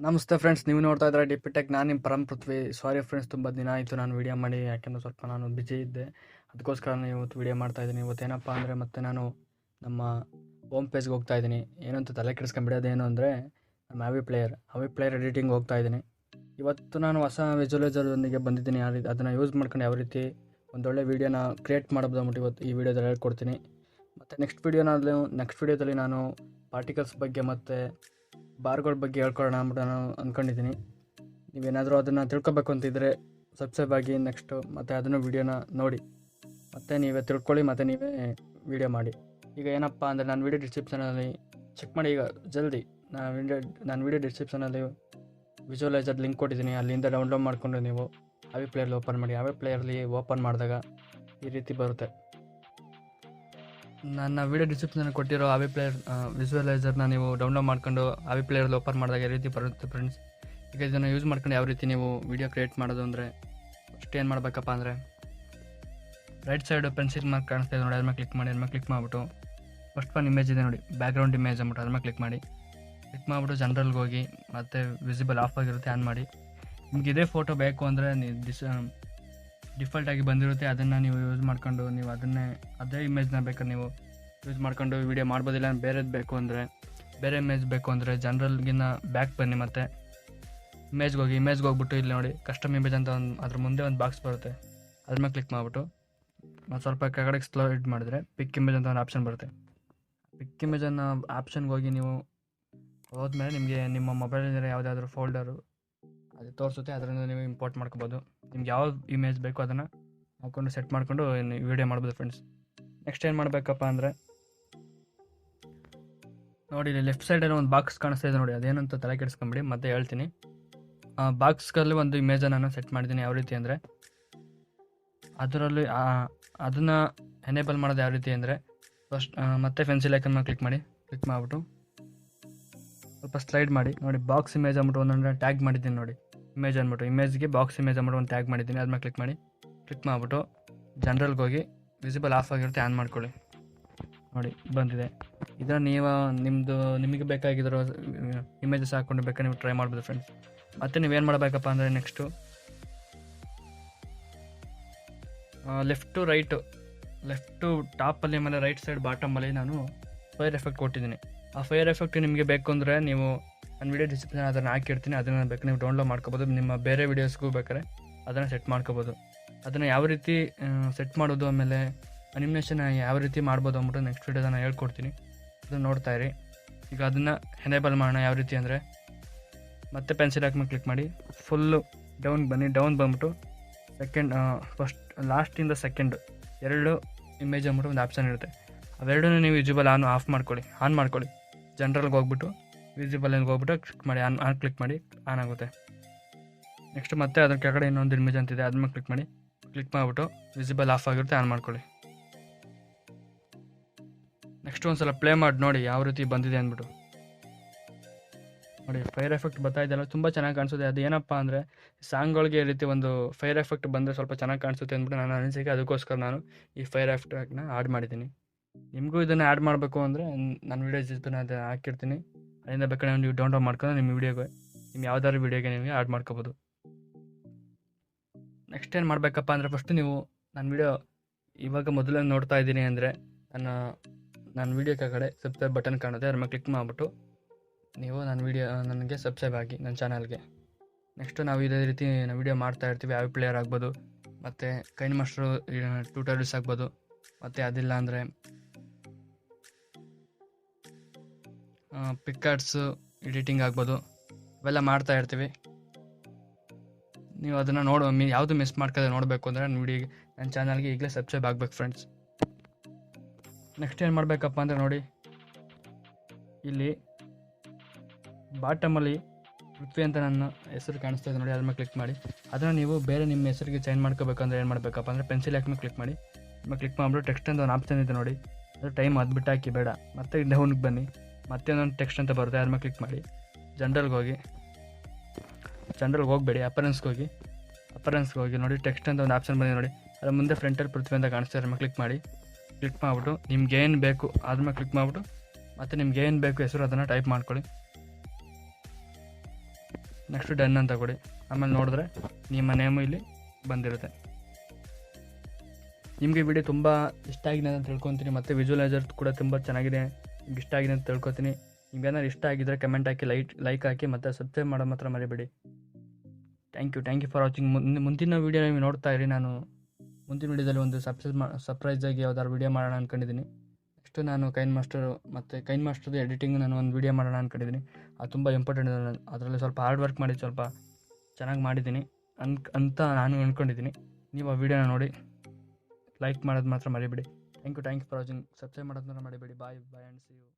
ನಮಸ್ತೆ ಫ್ರೆಂಡ್ಸ್, ನೀವು ನೋಡ್ತಾ ಇದ್ದಾರೆ ಡಿಪಿಟೆಕ್. ನಾನು ನಿಮ್ಮ ಪರಂ ಪೃಥ್ವಿ. ಸಾರಿ ಫ್ರೆಂಡ್ಸ್, ತುಂಬ ದಿನ ಆಯಿತು ನಾನು ವೀಡಿಯೋ ಮಾಡಿ, ಯಾಕೆಂದರೆ ಸ್ವಲ್ಪ ನಾನು ಬಿಜಿ ಇದ್ದೆ. ಅದಕ್ಕೋಸ್ಕರ ನಾನು ಇವತ್ತು ವೀಡಿಯೋ ಮಾಡ್ತಾಯಿದ್ದೀನಿ. ಇವತ್ತೇನಪ್ಪ ಅಂದರೆ ಮತ್ತೆ ನಾನು ನಮ್ಮ ಹೋಮ್ ಪೇಜ್ಗೆ ಹೋಗ್ತಾ ಇದ್ದೀನಿ. ಏನಂತ ತಲೆ ಕೆಡಿಸ್ಕೊಂಬಿಡೋದೇನು ಅಂದರೆ ನಮ್ಮ ಅವಿ ಪ್ಲೇಯರ್ ಎಡಿಟಿಂಗ್ ಹೋಗ್ತಾ ಇದ್ದೀನಿ. ಇವತ್ತು ನಾನು ಹೊಸ ವಿಜುವಲೈಸರ್ದೊಂದಿಗೆ ಬಂದಿದ್ದೀನಿ. ಅದನ್ನು ಯೂಸ್ ಮಾಡ್ಕೊಂಡು ಯಾವ ರೀತಿ ಒಂದೊಳ್ಳೆ ವೀಡಿಯೋನ ಕ್ರಿಯೇಟ್ ಮಾಡೋದು ಅಂದ್ಬಿಟ್ಟು ಇವತ್ತು ಈ ವಿಡಿಯೋದಲ್ಲಿ ಹೇಳ್ಕೊಡ್ತೀನಿ. ಮತ್ತು ನೆಕ್ಸ್ಟ್ ವೀಡಿಯೋದಲ್ಲಿ ನಾನು ಪಾರ್ಟಿಕಲ್ಸ್ ಬಗ್ಗೆ ಮತ್ತು ಬಾರ್ಗಳ ಬಗ್ಗೆ ಹೇಳ್ಕೊಳ್ಳೋಣ ಅಂದ್ಬಿಟ್ಟು ನಾನು ಅಂದ್ಕೊಂಡಿದ್ದೀನಿ. ನೀವೇನಾದರೂ ಅದನ್ನು ತಿಳ್ಕೊಬೇಕು ಅಂತಿದ್ದರೆ ಸಬ್ಸ್ಕ್ರೈಬ್ ಆಗಿ ನೆಕ್ಸ್ಟು ಮತ್ತು ಅದನ್ನು ವೀಡಿಯೋನ ನೋಡಿ, ಮತ್ತು ನೀವೇ ತಿಳ್ಕೊಳ್ಳಿ, ಮತ್ತು ನೀವೇ ವೀಡಿಯೋ ಮಾಡಿ. ಈಗ ಏನಪ್ಪ ಅಂದರೆ ನಾನು ವೀಡಿಯೋ ಡಿಸ್ಕ್ರಿಪ್ಷನಲ್ಲಿ ಚೆಕ್ ಮಾಡಿ. ಈಗ ಜಲ್ದಿ ನಾನು ವೀಡಿಯೋ ಡಿಸ್ಕ್ರಿಪ್ಷನಲ್ಲಿ ವಿಜುವಲೈಸರ್ ಲಿಂಕ್ ಕೊಟ್ಟಿದ್ದೀನಿ. ಅಲ್ಲಿಂದ ಡೌನ್ಲೋಡ್ ಮಾಡಿಕೊಂಡು ನೀವು ಅವೇ ಪ್ಲೇಯರ್ಲಿ ಓಪನ್ ಮಾಡಿ. ಅವೇ ಪ್ಲೇಯರ್ಲಿ ಓಪನ್ ಮಾಡಿದಾಗ ಈ ರೀತಿ ಬರುತ್ತೆ. ನನ್ನ ವೀಡಿಯೋ ಡಿಸ್ಕ್ರಿಪ್ಷನಲ್ಲಿ ಕೊಟ್ಟಿರೋ ಅವೇ ಪ್ಲೇಯರ್ ವಿಜುವಲೈಸರ್ನ ನೀವು ಡೌನ್ಲೋಡ್ ಮಾಡ್ಕೊಂಡು ಅವೇ ಪ್ಲೇಯರ್ಲಿ ಓಪನ್ ಮಾಡಿದಾಗ ಈ ರೀತಿ ಬರುತ್ತೆ ಫ್ರೆಂಡ್ಸ್. ಈಗ ಇದನ್ನು ಯೂಸ್ ಮಾಡ್ಕೊಂಡು ಯಾವ ರೀತಿ ನೀವು ವೀಡಿಯೋ ಕ್ರಿಯೇಟ್ ಮಾಡೋದು ಅಂದರೆ, ಫಸ್ಟ್ ಏನು ಮಾಡಬೇಕಪ್ಪ ಅಂದರೆ, ರೈಟ್ ಸೈಡು ಪೆನ್ಸಿಲ್ ಮಾರ್ಕ್ ಕಾಣಿಸ್ತಾ ಇದೆ ನೋಡಿ, ಅದ್ರ ಮೇಲೆ ಕ್ಲಿಕ್ ಮಾಡಿ. ಅದ್ರ ಮೇಲೆ ಕ್ಲಿಕ್ ಮಾಡಿಬಿಟ್ಟು ಫಸ್ಟ್ ಒಂದು ಇಮೇಜ್ ಇದೆ ನೋಡಿ, ಬ್ಯಾಕ್ಗ್ರೌಂಡ್ ಇಮೇಜ್ ಅಂದ್ಬಿಟ್ಟು ಅದ್ರ ಮೇಲೆ ಕ್ಲಿಕ್ ಮಾಡಿಬಿಟ್ಟು ಜನರಲ್ಗೆ ಹೋಗಿ ಮತ್ತು ವಿಸಿಬಲ್ ಆಫ್ ಆಗಿರುತ್ತೆ ಆನ್ ಮಾಡಿ. ನಿಮ್ಗೆ ಇದೇ ಫೋಟೋ ಬೇಕು ಅಂದರೆ ಡಿಫಾಲ್ಟಾಗಿ ಬಂದಿರುತ್ತೆ, ಅದನ್ನು ನೀವು ಯೂಸ್ ಮಾಡ್ಕೊಂಡು ನೀವು ಅದೇ ಇಮೇಜ್ನ ಬೇಕಾದ್ರೆ ನೀವು ಯೂಸ್ ಮಾಡ್ಕೊಂಡು ವೀಡಿಯೋ ಮಾಡ್ಬೋದಿಲ್ಲ. ಬೇರೆದು ಬೇಕು ಅಂದರೆ, ಬೇರೆ ಇಮೇಜ್ ಬೇಕು ಅಂದರೆ ಜನರಲ್ಗಿನ್ನ ಬ್ಯಾಕ್ ಬನ್ನಿ, ಮತ್ತು ಇಮೇಜ್ಗೆ ಹೋಗ್ಬಿಟ್ಟು ಇಲ್ಲಿ ನೋಡಿ ಕಸ್ಟಮ್ ಇಮೇಜ್ ಅಂತ ಅದ್ರ ಮುಂದೆ ಒಂದು ಬಾಕ್ಸ್ ಬರುತ್ತೆ. ಅದ್ರ ಮೇಲೆ ಕ್ಲಿಕ್ ಮಾಡಿಬಿಟ್ಟು ಸ್ವಲ್ಪ ಕೆಳಗಡೆಗೆ ಸ್ಲೈಡ್ ಮಾಡಿದ್ರೆ ಪಿಕ್ ಇಮೇಜ್ ಅಂತ ಒಂದು ಆಪ್ಷನ್ ಬರುತ್ತೆ. ಪಿಕ್ ಇಮೇಜನ್ನು ಆಪ್ಷನ್ಗೆ ಹೋಗಿ ನೀವು ಹೋದ್ಮೇಲೆ ನಿಮಗೆ ನಿಮ್ಮ ಮೊಬೈಲಿಂದ ಯಾವುದಾದ್ರೂ ಫೋಲ್ಡರು ಅದು ತೋರಿಸುತ್ತೆ, ಅದರಿಂದ ನೀವು ಇಂಪೋರ್ಟ್ ಮಾಡ್ಕೋಬೋದು. ನಿಮ್ಗೆ ಯಾವ ಇಮೇಜ್ ಬೇಕೋ ಅದನ್ನು ಹಾಕ್ಕೊಂಡು ಸೆಟ್ ಮಾಡಿಕೊಂಡು ವೀಡಿಯೋ ಮಾಡ್ಬೋದು ಫ್ರೆಂಡ್ಸ್. ನೆಕ್ಸ್ಟ್ ಏನು ಮಾಡಬೇಕಪ್ಪ ಅಂದರೆ, ನೋಡಿ ಇಲ್ಲಿ ಲೆಫ್ಟ್ ಸೈಡಲ್ಲಿ ಒಂದು ಬಾಕ್ಸ್ ಕಾಣಿಸ್ತಾ ಇದೆ ನೋಡಿ, ಅದೇನಂತ ತಲೆ ಕೆಡಿಸ್ಕೊಂಬಿಡಿ, ಮತ್ತೆ ಹೇಳ್ತೀನಿ. ಬಾಕ್ಸ್ಗಳಲ್ಲಿ ಒಂದು ಇಮೇಜನ್ನು ನಾನು ಸೆಟ್ ಮಾಡಿದ್ದೀನಿ. ಯಾವ ರೀತಿ ಅಂದರೆ, ಅದರಲ್ಲಿ ಅದನ್ನು ಎನೇಬಲ್ ಮಾಡೋದು ಯಾವ ರೀತಿ ಅಂದರೆ, ಫಸ್ಟ್ ಮತ್ತೆ ಪೆನ್ಸಿಲ್ ಐಕನ್ ಮೇಲೆ ಕ್ಲಿಕ್ ಮಾಡಿಬಿಟ್ಟು ಸ್ವಲ್ಪ ಸ್ಲೈಡ್ ಮಾಡಿ ನೋಡಿ, ಬಾಕ್ಸ್ ಇಮೇಜ್ ಅಂದ್ಬಿಟ್ಟು ಒಂದೊಂದು ಟ್ಯಾಗ್ ಮಾಡಿದ್ದೀನಿ ನೋಡಿ. ಇಮೇಜ್ಗೆ ಬಾಕ್ಸ್ ಇಮೇಜ್ ಅಂದ್ಬಿಟ್ಟು ಒಂದು ಟ್ಯಾಗ್ ಮಾಡಿದ್ದೀನಿ. ಅದ್ರ ಮೇಲೆ ಕ್ಲಿಕ್ ಮಾಡಿಬಿಟ್ಟು ಜನರಲ್ಗೆ ಹೋಗಿ ವಿಸಿಬಲ್ ಆಫ್ ಆಗಿರುತ್ತೆ ಆನ್ ಮಾಡ್ಕೊಳ್ಳಿ. ನೋಡಿ ಬಂದಿದೆ. ಇದನ್ನು ನಿಮಗೆ ಬೇಕಾಗಿರೋ ಇಮೇಜಸ್ ಹಾಕ್ಕೊಂಡು ಬೇಕಾದ್ರೆ ನೀವು ಟ್ರೈ ಮಾಡ್ಬೋದು ಫ್ರೆಂಡ್ಸ್. ಮತ್ತು ನೀವೇನು ಮಾಡಬೇಕಪ್ಪ ಅಂದರೆ, ನೆಕ್ಸ್ಟು ಲೆಫ್ಟು ಟಾಪಲ್ಲಿ ಆಮೇಲೆ ರೈಟ್ ಸೈಡ್ ಬಾಟಮಲ್ಲಿ ನಾನು ಫೈರ್ ಎಫೆಕ್ಟ್ ಕೊಟ್ಟಿದ್ದೀನಿ. ಆ ಫೈರ್ ಎಫೆಕ್ಟ್ ನಿಮಗೆ ಬೇಕು ಅಂದರೆ ನೀವು ನನ್ನ ವೀಡಿಯೋ ಡಿಸ್ಕ್ರಿಪ್ಷನ್ ಅದನ್ನು ಹಾಕಿರ್ತೀನಿ, ಅದನ್ನು ಬೇಕು ನೀವು ಡೌನ್ಲೋಡ್ ಮಾಡ್ಕೋಬೋದು. ನಿಮ್ಮ ಬೇರೆ ವೀಡಿಯೋಸ್ಗೂ ಬೇಕಾದ್ರೆ ಅದನ್ನು ಸೆಟ್ ಮಾಡ್ಕೋಬೋದು. ಅದನ್ನು ಯಾವ ರೀತಿ ಸೆಟ್ ಮಾಡೋದು, ಆಮೇಲೆ ಅನಿಮೇಷನ್ ಯಾವ ರೀತಿ ಮಾಡ್ಬೋದು ಅಂದ್ಬಿಟ್ಟು ನೆಕ್ಸ್ಟ್ ವೀಡಿಯೋದನ್ನು ಹೇಳ್ಕೊಡ್ತೀನಿ, ಅದನ್ನು ನೋಡ್ತಾ ಇರಿ. ಈಗ ಅದನ್ನು ಎನೇಬಲ್ ಮಾಡೋಣ. ಯಾವ ರೀತಿ ಅಂದರೆ, ಮತ್ತೆ ಪೆನ್ಸಿಲ್ ಹಾಕಿ ಕ್ಲಿಕ್ ಮಾಡಿ, ಫುಲ್ಲು ಡೌನ್ ಬಂದ್ಬಿಟ್ಟು ಫಸ್ಟ್ ಲಾಸ್ಟಿಂದ ಸೆಕೆಂಡ್ ಎರಡು ಇಮೇಜ್ ಅಂದ್ಬಿಟ್ಟು ಒಂದು ಆಪ್ಷನ್ ಇರುತ್ತೆ. ಅವೆರಡೂ ನೀವು ವಿಸಿಬಲ್ ಆನ್ ಮಾಡ್ಕೊಳ್ಳಿ. ಜನರಲ್ಗೆ ಹೋಗ್ಬಿಟ್ಟು ವಿಸಿಬಲ್ಗೆ ಹೋಗ್ಬಿಟ್ಟು ಕ್ಲಿಕ್ ಮಾಡಿ ಆನ್ ಆಗುತ್ತೆ. ನೆಕ್ಸ್ಟ್ ಮತ್ತೆ ಅದ್ರ ಕೆಳಗಡೆ ಇನ್ನೊಂದು ಇಮೇಜ್ ಅಂತಿದೆ, ಅದ್ರ ಮೇಲೆ ಕ್ಲಿಕ್ ಮಾಡಿಬಿಟ್ಟು ವಿಸಿಬಲ್ ಆಫ್ ಆಗಿರುತ್ತೆ ಆನ್ ಮಾಡ್ಕೊಳ್ಳಿ. ನೆಕ್ಸ್ಟ್ ಒಂದು ಸಲ ಪ್ಲೇ ಮಾಡಿ ನೋಡಿ ಯಾವ ರೀತಿ ಬಂದಿದೆ ಅಂದ್ಬಿಟ್ಟು. ನೋಡಿ ಫೈರ್ ಎಫೆಕ್ಟ್ ಬರ್ತಾ ಇದೆಯಲ್ಲ, ತುಂಬ ಚೆನ್ನಾಗಿ ಕಾಣಿಸುತ್ತೆ. ಅದು ಏನಪ್ಪ ಅಂದರೆ, ಸಾಂಗ್ಗಳಿಗೆ ಈ ರೀತಿ ಒಂದು ಫೈರ್ ಎಫೆಕ್ಟ್ ಬಂದರೆ ಸ್ವಲ್ಪ ಚೆನ್ನಾಗಿ ಕಾಣಿಸುತ್ತೆ ಅಂದ್ಬಿಟ್ಟು ನನ್ನ ಅನಿಸಿಕೆ. ಅದಕ್ಕೋಸ್ಕರ ನಾನು ಈ ಫೈರ್ ಎಫೆಕ್ಟ್ನ ಆ್ಯಡ್ ಮಾಡಿದ್ದೀನಿ. ನಿಮಗೂ ಇದನ್ನು ಆ್ಯಡ್ ಮಾಡಬೇಕು ಅಂದರೆ ನನ್ನ ವೀಡಿಯೋಸ್ ಅದು ಹಾಕಿರ್ತೀನಿ, ಅದರಿಂದ ಬೇಕಾದ್ರೆ ನೀವು ಡೌನ್ಲೋಡ್ ಮಾಡ್ಕೊಂಡು ನಿಮ್ಮ ಯಾವ್ದಾದ್ರು ವೀಡಿಯೋಗೆ ನೀವು ಆ್ಯಡ್ ಮಾಡ್ಕೋಬೋದು. ನೆಕ್ಸ್ಟ್ ಏನು ಮಾಡಬೇಕಪ್ಪ ಅಂದರೆ, ಫಸ್ಟು ನೀವು ನನ್ನ ವೀಡಿಯೋ ಇವಾಗ ಮೊದಲೇ ನೋಡ್ತಾ ಇದ್ದೀನಿ ಅಂದರೆ ನನ್ನ ವೀಡಿಯೋ ಕೆಳಗಡೆ ಸಬ್ಸ್ಕ್ರೈಬ್ ಬಟನ್ ಕಾಣುತ್ತೆ, ಅದ್ರ ಮೇಲೆ ಕ್ಲಿಕ್ ಮಾಡಿಬಿಟ್ಟು ನೀವು ನನಗೆ ಸಬ್ಸ್ಕ್ರೈಬ್ ಆಗಿ ನನ್ನ ಚಾನಲ್ಗೆ. ನೆಕ್ಸ್ಟು ನಾವು ಇದೇ ರೀತಿ ನಾವು ವೀಡಿಯೋ ಮಾಡ್ತಾ ಇರ್ತೀವಿ. ಯಾವ ಪ್ಲೇಯರ್ ಆಗ್ಬೋದು, ಮತ್ತು ಕೈನ್ಮಾಸ್ಟರ್ ಟ್ಯೂಟೋರಿಯಲ್ಸ್ ಆಗ್ಬೋದು, ಮತ್ತು ಅದಿಲ್ಲ ಅಂದರೆ ಪಿಕ್ಕಾರ್ಡ್ಸು ಎಡಿಟಿಂಗ್ ಆಗ್ಬೋದು, ಅವೆಲ್ಲ ಮಾಡ್ತಾ ಇರ್ತೀವಿ. ನೀವು ಅದನ್ನು ಯಾವುದು ಮಿಸ್ ಮಾಡ್ಕೋದೆ ನೋಡಬೇಕು ಅಂದರೆ ನನ್ನ ಚಾನಲ್ಗೆ ಈಗಲೇ ಸಬ್ಸ್ಕ್ರೈಬ್ ಆಗಬೇಕು ಫ್ರೆಂಡ್ಸ್. ನೆಕ್ಸ್ಟ್ ಏನು ಮಾಡಬೇಕಪ್ಪ ಅಂದರೆ, ನೋಡಿ ಇಲ್ಲಿ ಬಾಟಮಲ್ಲಿ ಪೃಥ್ವಿ ಅಂತ ನನ್ನ ಹೆಸರು ಕಾಣಿಸ್ತಾ ಇದೆ ನೋಡಿ, ಅದ್ರ ಮೇಲೆ ಕ್ಲಿಕ್ ಮಾಡಿ. ಅದನ್ನು ನೀವು ಬೇರೆ ನಿಮ್ಮ ಹೆಸರಿಗೆ ಚೇಂಜ್ ಮಾಡ್ಕೋಬೇಕಂದ್ರೆ ಏನು ಮಾಡಬೇಕಪ್ಪ ಅಂದರೆ, ಪೆನ್ಸಿಲ್ ಹಾಕಿ ಕ್ಲಿಕ್ ಮಾಡಿಬಿಟ್ಟು ಟೆಕ್ಸ್ಟ್ ಅಂತ ಒಂದು ಆಪ್ಷನ್ ಇದೆ ನೋಡಿ, ಅದು ಟೈಮ್ ಅದ್ಬಿಟ್ಟು ಹಾಕಿ ಬೇಡ. ಮತ್ತೆ ಡೌನ್ಗೆ ಬನ್ನಿ, ಮತ್ತೆ ಒಂದೊಂದು ಟೆಕ್ಸ್ಟ್ ಅಂತ ಬರುತ್ತೆ, ಅದ್ರ ಮೇಲೆ ಕ್ಲಿಕ್ ಮಾಡಿ. ಜನರಲ್ಗೆ ಹೋಗಬೇಡಿ, ಅಪರೆನ್ಸ್ಗೆ ಹೋಗಿ ನೋಡಿ, ಟೆಕ್ಸ್ಟ್ ಅಂತ ಒಂದು ಆಪ್ಷನ್ ಬಂದಿದೆ ನೋಡಿ, ಅದ್ರ ಮುಂದೆ ಫ್ರಂಟಲ್ಲಿ ಪೃಥ್ವಿ ಅಂತ ಕಾಣಿಸ್ತಾ ಅದ್ರ ಮೇಲೆ ಕ್ಲಿಕ್ ಮಾಡಿಬಿಟ್ಟು ನಿಮ್ಗೇನು ಬೇಕು ಅದ್ರ ಮೇಲೆ ಕ್ಲಿಕ್ ಮಾಡಿಬಿಟ್ಟು ಮತ್ತೆ ನಿಮ್ಗೇನು ಬೇಕು ಹೆಸರು ಅದನ್ನು ಟೈಪ್ ಮಾಡ್ಕೊಳ್ಳಿ. ನೆಕ್ಸ್ಟ್ ಡನ್ ಅಂತ ಕೊಡಿ. ಆಮೇಲೆ ನೋಡಿದ್ರೆ ನಿಮ್ಮ ನೇಮು ಇಲ್ಲಿ ಬಂದಿರುತ್ತೆ. ನಿಮಗೆ ವಿಡಿಯೋ ತುಂಬ ಇಷ್ಟ ಆಗಿದೆ ಅಂತ ತಿಳ್ಕೊತೀನಿ, ಮತ್ತು ವಿಜುವಲೈಸರ್ ಕೂಡ ತುಂಬ ಚೆನ್ನಾಗಿದೆ, ನಿಮ್ಗೆ ಇಷ್ಟ ಆಗಿದೆ ಅಂತ ತಿಳ್ಕೊತೀನಿ. ನಿಮ್ಗೇನಾದ್ರು ಇಷ್ಟ ಆಗಿದ್ದರೆ ಕಮೆಂಟ್ ಹಾಕಿ, ಲೈಕ್ ಹಾಕಿ, ಮತ್ತು ಸಬ್ಸ್ಕ್ರೈಬ್ ಮಾಡೋ ಮಾತ್ರ ಮರಿಬೇಡಿ. Thank you for watching. ಮುಂದಿನ ವೀಡಿಯೋ ನೀವು ನೋಡ್ತಾ ಇರಿ. ನಾನು ಮುಂದಿನ ವೀಡಿಯೋದಲ್ಲಿ ಒಂದು ಸರ್ಪ್ರೈಸಾಗಿ ಯಾವ್ದಾದ್ರು ವೀಡಿಯೋ ಮಾಡೋಣ ಅಂದ್ಕೊಂಡಿದ್ದೀನಿ. ನೆಕ್ಸ್ಟ್ ನಾನು ಕೈನ್ ಮಾಸ್ಟರ್ದು ಎಡಿಟಿಂಗ್ ನಾನು ಒಂದು ವೀಡಿಯೋ ಮಾಡೋಣ ಅಂದ್ಕೊಂಡಿದ್ದೀನಿ. ಅದು ತುಂಬ ಇಂಪಾರ್ಟೆಂಟ್. ಅದರಲ್ಲಿ ಸ್ವಲ್ಪ ಹಾರ್ಡ್ ವರ್ಕ್ ಮಾಡಿ ಸ್ವಲ್ಪ ಚೆನ್ನಾಗಿ ಮಾಡಿದ್ದೀನಿ ಅಂತ ನಾನು ಅಂದ್ಕೊಂಡಿದ್ದೀನಿ. ನೀವು ಆ ವೀಡಿಯೋನ ನೋಡಿ ಲೈಕ್ ಮಾಡೋದು ಮಾತ್ರ ಮರಿಬೇಡಿ. Thank you for watching. Subscribe ಮಾಡೋದು ಮಾತ್ರ ಮರಿಬೇಡಿ. Bye and see you.